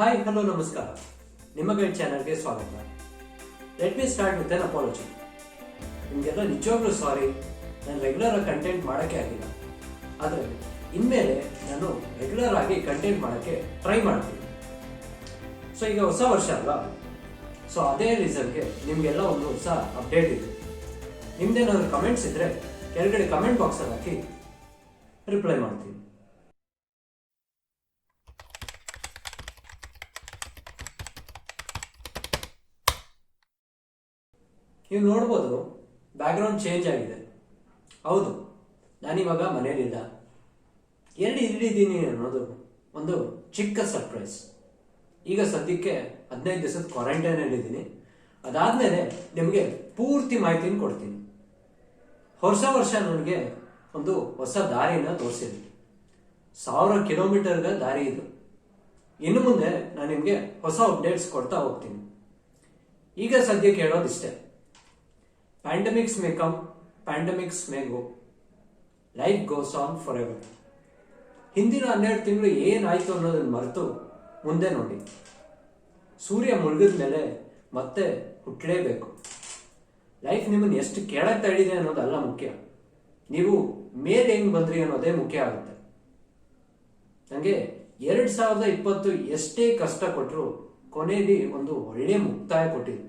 Hi hello ನಮಸ್ಕಾರ, ನಿಮ್ಮ guide ಚಾನಲ್ಗೆ ಸ್ವಾಗತ. Let me start with an apology. ನಿಮಗೆಲ್ಲ ನಿಜವಾಗ್ಲೂ ಸಾರಿ, ನಾನು ರೆಗ್ಯುಲರ್ ಆಗಿ ಕಂಟೆಂಟ್ ಮಾಡೋಕ್ಕೆ ಆಗಿಲ್ಲ. ಆದರೆ ಇನ್ಮೇಲೆ ನಾನು ರೆಗ್ಯುಲರ್ ಆಗಿ ಕಂಟೆಂಟ್ ಮಾಡೋಕ್ಕೆ ಟ್ರೈ ಮಾಡ್ತೀನಿ. ಸೊ ಈಗ ಹೊಸ ವರ್ಷ ಅಲ್ಲ, ಸೊ ಅದೇ ರೀಸನ್ಗೆ ನಿಮಗೆಲ್ಲ ಒಂದು ಹೊಸ ಅಪ್ಡೇಟ್ ಇದೆ. ನಿಮ್ದೇನಾದ್ರು ಕಮೆಂಟ್ಸ್ ಇದ್ದರೆ ಕೆಳಗಡೆ ಕಮೆಂಟ್ ಬಾಕ್ಸಲ್ಲಿ ಹಾಕಿ ರಿಪ್ಲೈ ಮಾಡ್ತೀನಿ. ನೀವು ನೋಡ್ಬೋದು, ಬ್ಯಾಕ್ಗ್ರೌಂಡ್ ಚೇಂಜ್ ಆಗಿದೆ. ಹೌದು, ನಾನಿವಾಗ ಮನೇಲಿಲ್ಲ. ಎಲ್ಲಿ ಇಲ್ಲಿದ್ದೀನಿ ಅನ್ನೋದು ಒಂದು ಚಿಕ್ಕ ಸರ್ಪ್ರೈಸ್. ಈಗ ಸದ್ಯಕ್ಕೆ 15 ದಿವಸದ ಕ್ವಾರಂಟೈನಲ್ಲಿದ್ದೀನಿ. ಅದಾದಮೇಲೆ ನಿಮಗೆ ಪೂರ್ತಿ ಮಾಹಿತಿನ ಕೊಡ್ತೀನಿ. ಹೊಸ ವರ್ಷ ನನಗೆ ಒಂದು ಹೊಸ ದಾರಿನ ತೋರಿಸಿದೆ. 1000 ಕಿಲೋಮೀಟರ್ಗಳ ದಾರಿ ಇದು. ಇನ್ನು ಮುಂದೆ ನಾನು ನಿಮಗೆ ಹೊಸ ಅಪ್ಡೇಟ್ಸ್ ಕೊಡ್ತಾ ಹೋಗ್ತೀನಿ. ಈಗ ಸದ್ಯಕ್ಕೆ ಹೇಳೋದಿಷ್ಟೇ. Pandemics may come, pandemics may go. Life goes on forever. ಹಿಂದಿನ 12 ತಿಂಗಳು ಏನಾಯ್ತು ಅನ್ನೋದನ್ನ ಮರೆತು ಮುಂದೆ ನೋಡಿ. ಸೂರ್ಯ ಮುಳುಗಿದ ಮೇಲೆ ಮತ್ತೆ ಹುಟ್ಟಲೇಬೇಕು. ಲೈಫ್ ನಿಮ್ಮನ್ನು ಎಷ್ಟು ಕೆಳಗೆ ತಳ್ಳಿದೆ ಅನ್ನೋದಲ್ಲ ಮುಖ್ಯ, ನೀವು ಮೇಲೆ ಹೆಂಗ್ ಬಂದ್ರಿ ಅನ್ನೋದೇ ಮುಖ್ಯ ಆಗುತ್ತೆ. ನನಗೆ 2020 ಎಷ್ಟೇ ಕಷ್ಟ ಕೊಟ್ಟರು ಕೊನೆಯಲ್ಲಿ ಒಂದು ಒಳ್ಳೆ ಮುಕ್ತಾಯ ಕೊಟ್ಟಿದೆ.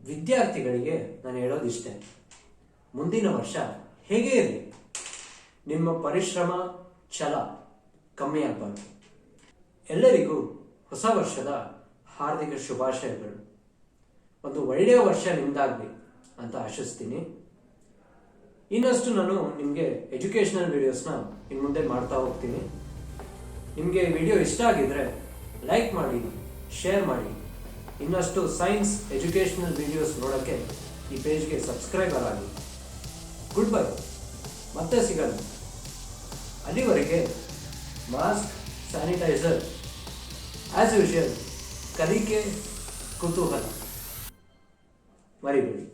ವಿದ್ಯಾರ್ಥಿಗಳಿಗೆ ನಾನು ಹೇಳೋದಿಷ್ಟೇ, ಮುಂದಿನ ವರ್ಷ ಹೇಗೆ ಇರಲಿ, ನಿಮ್ಮ ಪರಿಶ್ರಮ ಛಲ ಕಮ್ಮಿ ಆಗಬಾರ್ದು. ಎಲ್ಲರಿಗೂ ಹೊಸ ವರ್ಷದ ಹಾರ್ದಿಕ ಶುಭಾಶಯಗಳು. ಒಂದು ಒಳ್ಳೆಯ ವರ್ಷ ನಿಮ್ದಾಗಲಿ ಅಂತ ಆಶಿಸ್ತೀನಿ. ಇನ್ನಷ್ಟು ನಾನು ನಿಮಗೆ ಎಜುಕೇಷನಲ್ ವಿಡಿಯೋಸ್ನ ಇನ್ನು ಮುಂದೆ ಮಾಡ್ತಾ ಹೋಗ್ತೀನಿ. ನಿಮಗೆ ವಿಡಿಯೋ ಇಷ್ಟ ಆಗಿದ್ರೆ ಲೈಕ್ ಮಾಡಿ, ಶೇರ್ ಮಾಡಿ. ಇನ್ನಷ್ಟು ಸೈನ್ಸ್ ಎಜುಕೇಷನಲ್ ವಿಡಿಯೋಸ್ ನೋಡೋಕ್ಕೆ ಈ ಪೇಜ್ಗೆ ಸಬ್ಸ್ಕ್ರೈಬರ್ ಆಗಿ. ಗುಡ್ ಬೈ, ಮತ್ತೆ ಸಿಗೋಣ. ಅಲ್ಲಿವರೆಗೆ ಮಾಸ್ಕ್, ಸ್ಯಾನಿಟೈಸರ್, ಆ್ಯಸ್ ಯೂಶುವಲ್ ಕಲಿಕೆ, ಕುತೂಹಲ ಮರಿಬೇಡಿ.